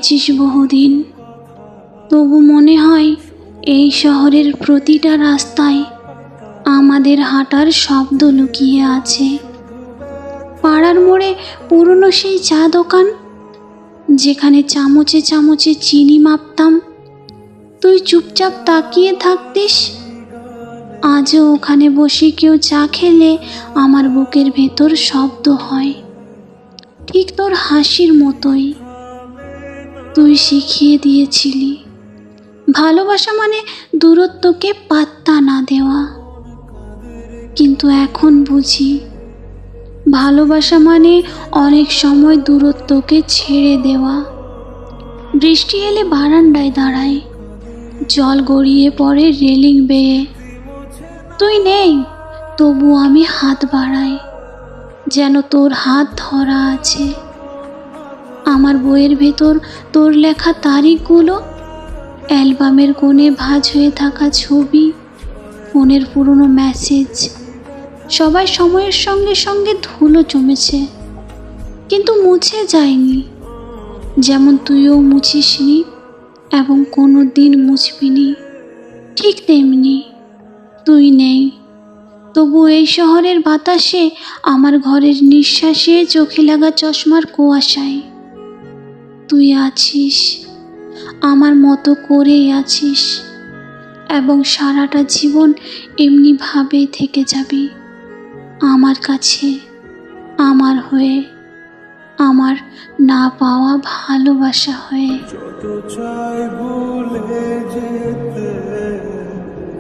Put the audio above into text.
গিয়েছিস বহুদিন, তবু মনে হয় এই শহরের প্রতিটা রাস্তায় আমাদের হাঁটার শব্দ লুকিয়ে আছে। পাড়ার মোড়ে পুরনো সেই চা দোকান, যেখানে চামচে চামচে চিনি মাপতাম, তুই চুপচাপ তাকিয়ে থাকতিস। আজও ওখানে বসে কেউ চা খেলে আমার বুকের ভেতর শব্দ হয়, ঠিক তোর হাসির মতোই। তুই শিখিয়ে দিয়েছিলি ভালোবাসা মানে দূরত্বকে পাত্তা না দেওয়া, কিন্তু এখন বুঝি ভালোবাসা মানে অনেক সময় দূরত্বকে ছেড়ে দেওয়া। বৃষ্টি এলে বারান্দায় দাঁড়াই, জল গড়িয়ে পড়ে রেলিং বেয়ে। তুই নেই, তবু আমি হাত বাড়াই, যেন তোর হাত ধরা আছে। আমার বইয়ের ভেতর তোর লেখা তারিখগুলো, অ্যালবামের কোণে ভাঁজ হয়ে থাকা ছবি, ফোনের পুরনো মেসেজ, সবাই সময়ের সঙ্গে সঙ্গে ধুলো জমেছে, কিন্তু মুছে যায়নি। যেমন তুইও মুছিসনি এবং কোনো দিন মুছবিনি, ঠিক তেমনি তুই নেই, তবু এই শহরের বাতাসে, আমার ঘরের নিঃশ্বাসে, চোখে লাগা চশমার কুয়াশায় তুই আছিস, আমার মতো করেই আছিস, এবং সারাটা জীবন এমনিভাবেই থেকে যাবি আমার কাছে, আমার হয়ে, আমার না পাওয়া ভালোবাসা হয়ে। যত চাই ভুলে যেতে